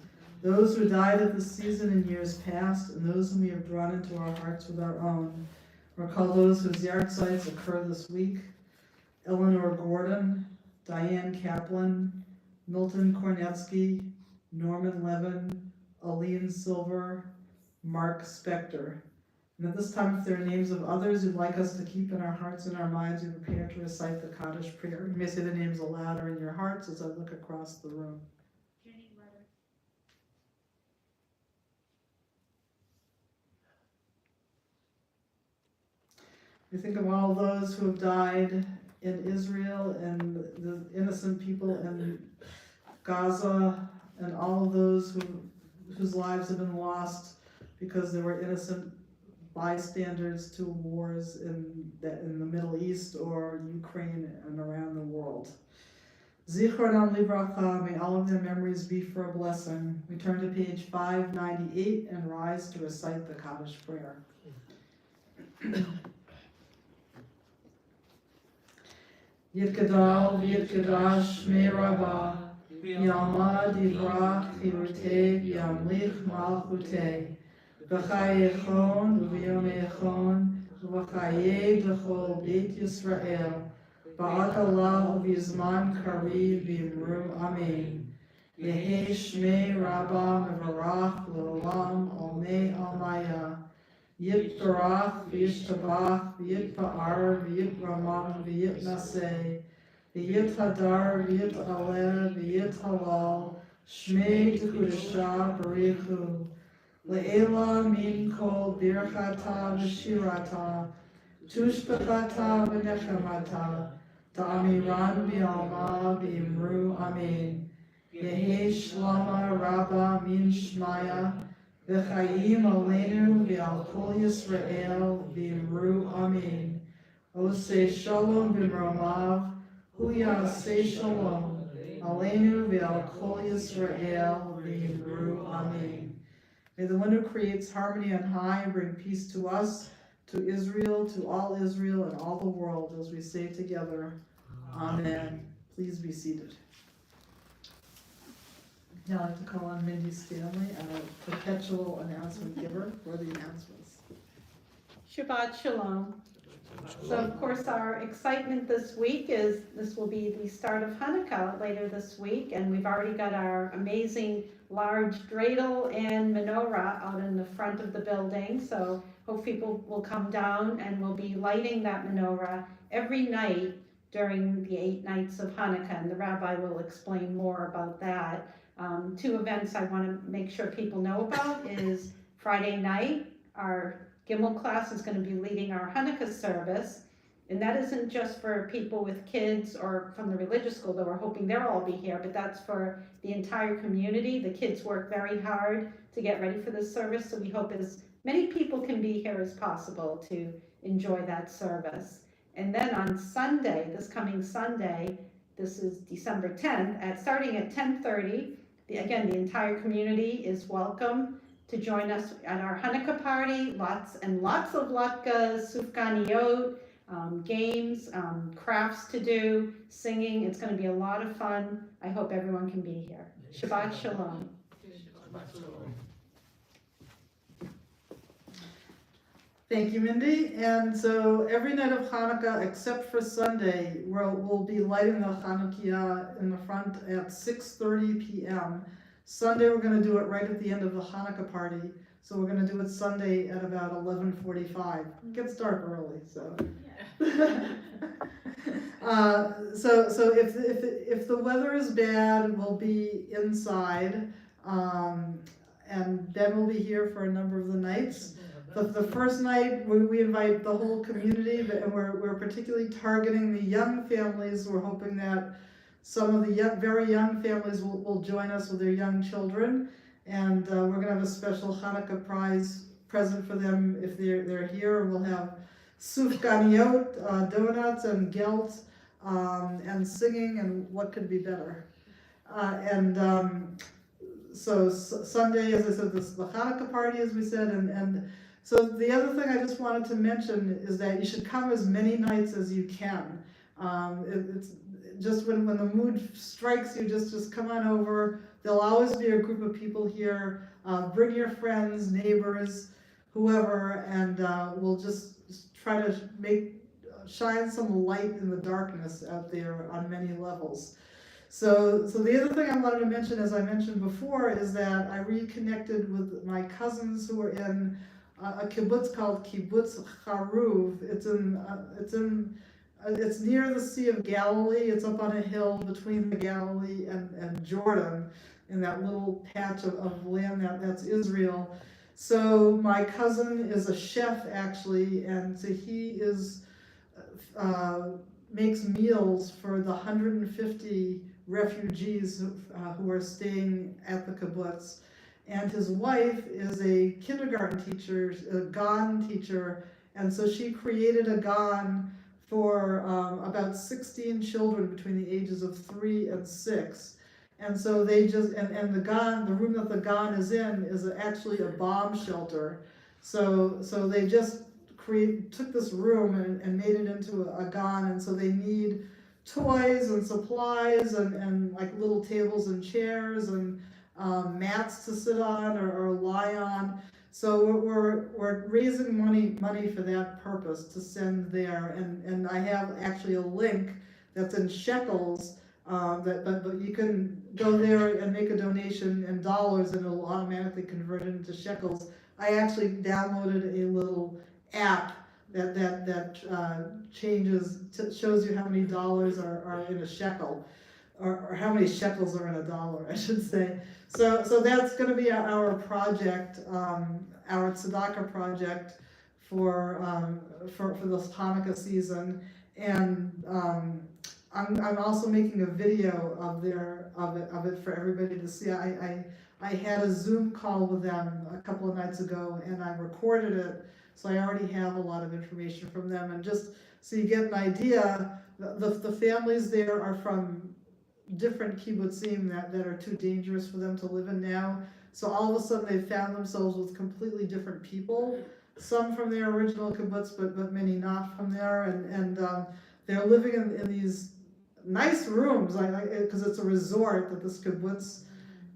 those who died at this season in years past, and those whom we have drawn into our hearts with our own. Recall those whose yahrzeits occur this week: Eleanor Gordon, Diane Kaplan, Milton Kornetsky, Norman Levin, Aline Silver, Mark Spector. And at this time, if there are names of others you'd like us to keep in our hearts and our minds, we prepare to recite the Kaddish prayer. You may say the names aloud or in your hearts as I look across the room. Jenny Letter. We think of all those who have died in Israel and the innocent people in Gaza and all of those whose lives have been lost because they were innocent bystanders to wars in the Middle East or Ukraine and around the world. Zichronam livracha, may all of their memories be for a blessing. We turn to page 598 and rise to recite the Kaddish prayer. Yitgadal v'yitgadash shmei Rabbah, Yalmad yivrach chirutei v'yamlich malchutei, v'chayechon v'yomechon v'chayei d'chol beit Yisrael, ba'at v'yizman kariv v'yimru amen. Yehi shmei Rabbah mevarach l'olam olmei almaya. Yitbarach v'yishtabach v'yitpa'ar v'yitramam v'yitnaseh v'yithadar v'yitaleh v'yithalal shmei t'kudashah barichu le'ela min kol birchata v'shirata tushbechata v'nechamata ta'amiran v'yalma v'imru amen. Yehi shlama Rabbah min shmaya V'chayim aleinu v'al kol Yisrael v'imru amen. Oseh shalom b'mromav, hu yaseh shalom, aleinu v'al kol Yisrael v'imru amen. May the one who creates harmony on high bring peace to us, to Israel, to all Israel and all the world, as we say together, amen. Please be seated. Now I'd like to call on Mindy Stanley, our perpetual announcement giver, for the announcements. Shabbat Shalom. So of course our excitement this week is this will be the start of Hanukkah later this week, and we've already got our amazing large dreidel and menorah out in the front of the building. So hope people will come down, and we'll be lighting that menorah every night during the 8 nights of Hanukkah, and the Rabbi will explain more about that. 2 events I want to make sure people know about is Friday night, our Gimel class is going to be leading our Hanukkah service, and that isn't just for people with kids or from the religious school, though we're hoping they'll all be here, but that's for the entire community. The kids work very hard to get ready for this service, so we hope as many people can be here as possible to enjoy that service. And then on Sunday, this coming Sunday, this is December 10th, starting at 10:30, again, the entire community is welcome to join us at our Hanukkah party. Lots and lots of latkes, sufganiyot, games, crafts to do, singing. It's going to be a lot of fun. I hope everyone can be here. Shabbat Shalom. Thank you, Mindy. And so every night of Hanukkah, except for Sunday, we'll be lighting the Hanukkah in the front at 6:30 p.m. Sunday, we're going to do it right at the end of the Hanukkah party. So we're going to do it Sunday at about 11:45. It gets dark early, so. So if the weather is bad, we'll be inside, and then we'll be here for a number of the nights. The first night, we invite the whole community, and we're particularly targeting the young families. We're hoping that some of the very young families will join us with their young children, and we're going to have a special Hanukkah prize present for them if they're here. We'll have sufganiyot, donuts and gelt, and singing, and what could be better. Sunday, as I said, this is the Hanukkah party, as we said, and so the other thing I just wanted to mention is that you should come as many nights as you can. It's just when the mood strikes you, just come on over. There'll always be a group of people here. Bring your friends, neighbors, whoever, and we'll just try to shine some light in the darkness out there on many levels. So the other thing I wanted to mention, as I mentioned before, is that I reconnected with my cousins who are in a kibbutz called Kibbutz Charuv. It's near the Sea of Galilee. It's up on a hill between the Galilee and Jordan, in that little patch of land that's Israel. So my cousin is a chef, actually, and so he makes meals for the 150 refugees who are staying at the kibbutz. And his wife is a kindergarten teacher, a gan teacher, and so she created a gan for about 16 children between the ages of 3 and 6. And so they just, and the gan, the room that the gan is in, is actually a bomb shelter. So they just took this room and made it into a gan, and so they need toys and supplies and like little tables and chairs and mats to sit on or lie on. So we're raising money for that purpose to send there, and I have actually a link that's in shekels, but you can go there and make a donation in dollars and it'll automatically convert it into shekels. I actually downloaded a little app that shows you how many dollars are in a shekel, or how many shekels are in a dollar, I should say. So that's going to be our project, our tzedakah project for this Hanukkah season, and I'm also making a video of it for everybody to see. I had a Zoom call with them a couple of nights ago, and I recorded it, so I already have a lot of information from them. And just so you get an idea, the families there are from different kibbutzim that are too dangerous for them to live in now. So all of a sudden they found themselves with completely different people, some from their original kibbutz, but many not from there, and they're living in these nice rooms, because it's a resort that this kibbutz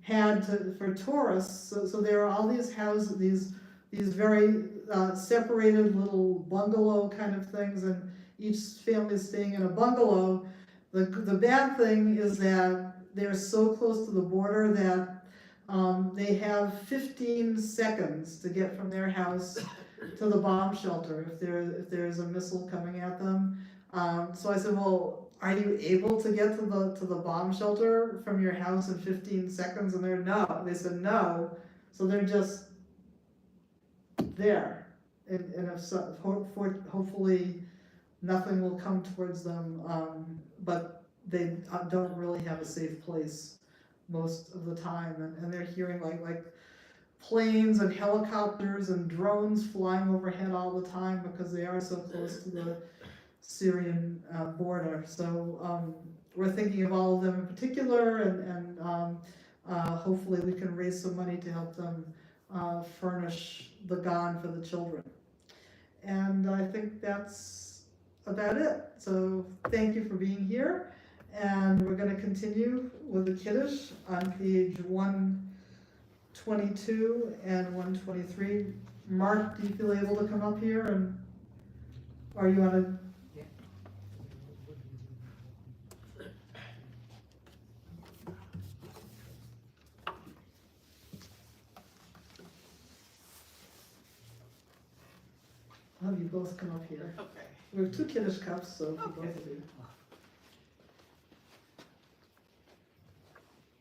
had for tourists. So there are all these houses, these very separated little bungalow kind of things, and each family is staying in a bungalow. The bad thing is that they're so close to the border that they have 15 seconds to get from their house to the bomb shelter if there's a missile coming at them. So I said, well, are you able to get to the bomb shelter from your house in 15 seconds? And they said no. So they're just there, and hopefully nothing will come towards them, but they don't really have a safe place most of the time, and they're hearing like planes and helicopters and drones flying overhead all the time because they are so close to the Syrian border. So we're thinking of all of them in particular, and hopefully we can raise some money to help them furnish the gan for the children. And I think that's about it. So thank you for being here, and we're going to continue with the Kiddush on page 122 and 123. Mark, do you feel able to come up here, and or you want to? I'll have you both come up here. Okay. We have 2 Kiddush cups, so for both of you.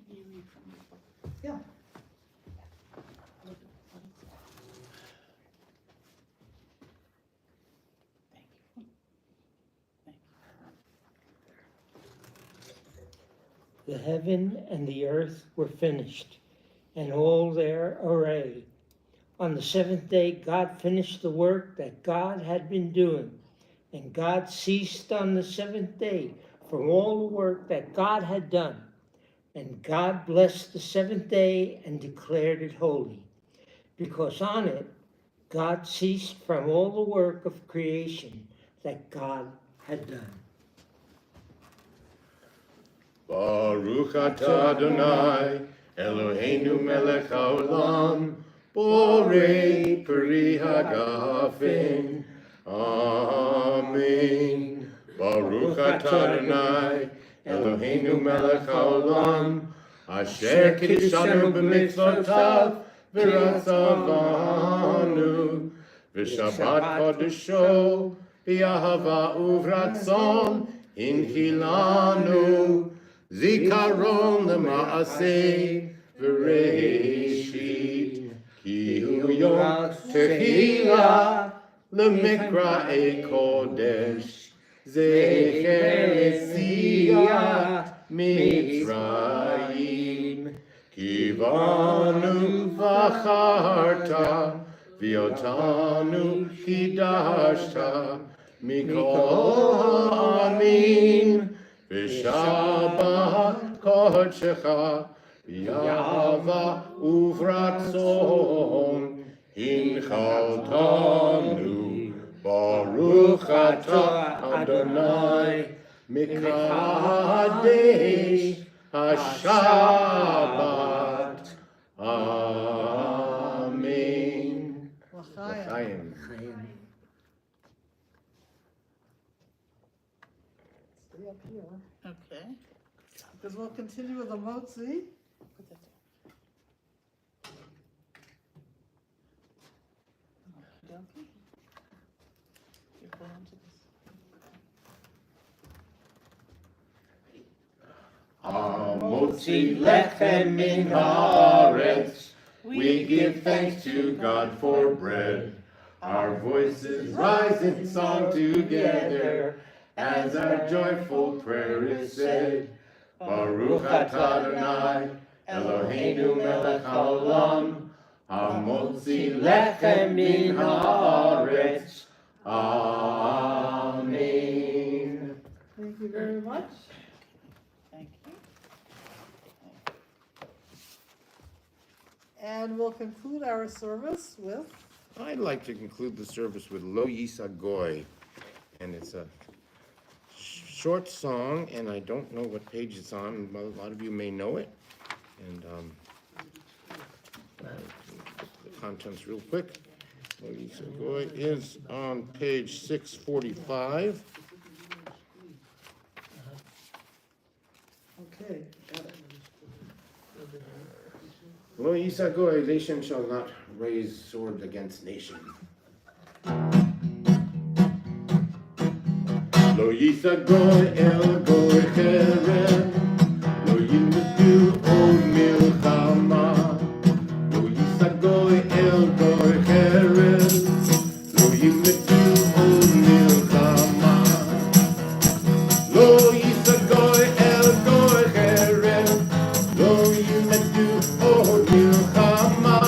Can you read from the book? Yeah. Thank you. Thank you. The heaven and the earth were finished, and all their array. On the 7th day, God finished the work that God had been doing, and God ceased on the 7th day from all the work that God had done. And God blessed the seventh day and declared it holy, because on it God ceased from all the work of creation that God had done. Baruch atah Adonai, Eloheinu melech haolam, borei peri hagafen. Amen. Baruch atah Adonai, Eloheinu melech haolam, asher kiddushanu b'mitzvotav, v'ratzavanu, v'shabbat kodesho, v'yahava uvratzon, inchilanu, zikaron lema'aseh v'reishit, ki hu yom tehillah lemikra'e kodesh, zecher yetziat Mitzrayim, ki banu v'acharta, v'yotanu kidashta, mikol ha'amin, v'shabbat kodshecha, v'yahava uvratzon, hinchaltanu, Baruch atah Adonai, mikadesh hashabbat. Amen. L'chaim. Stay up here, Okay. because we'll continue with the motzi. Okay. You hold on to this. Motzi lechem min haaretz, we give thanks to God for bread. Our voices rise in song together, as our joyful prayer is said. Baruch atah Adonai, Eloheinu melech haolam, hamotzi lechem min haaretz. Amen. Thank you very much. Thank you. And we'll conclude our service with, I'd like to conclude the service with Lo Yisa Goy, and it's a short song, and I don't know what page it's on. A lot of you may know it, and the contents real quick. Lo Yisa Goy is on page 645. okay, got it. Lo Yisa Goy, nation shall not raise sword against nation. Lo Yisa Goy el Goy cherem, lo yilmedu od milchama. Lo Yisa Goy el Goy cherem, lo yilmedu od milchama. Lo Yisa Goy el Goy cherem, lo yilmedu od milchama.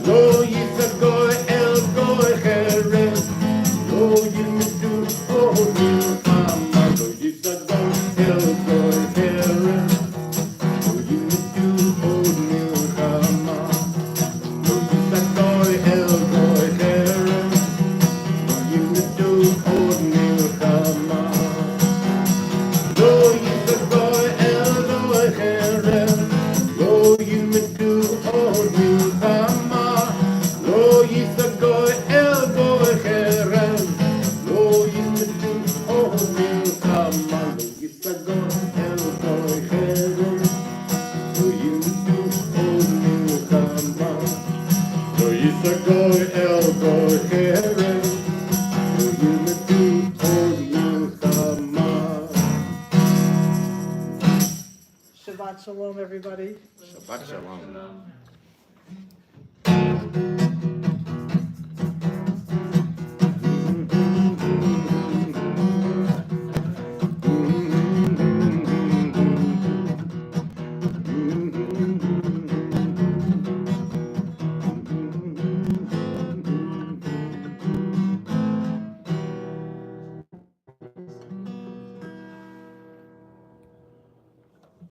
Lo Yisa Goy el Goy cherem, lo yilmedu od milchama. Lo Yisa Goy el Goy cherem, lo yilmedu od milchama. Lo Yisa Goy el Goy cherem, lo yilmedu od milchama. Lo Yisa Goy el Goy cherem, lo yilmedu od milchama. Lo Yisa Goy el Goy cherem, lo yilmedu od milchama. Lo Yisa Goy el Goy cherem, lo yilmedu od milchama. Lo Yisa Goy el Goy cherem, lo yilmedu od milchama. Shabbat shalom, everybody. Shabbat shalom.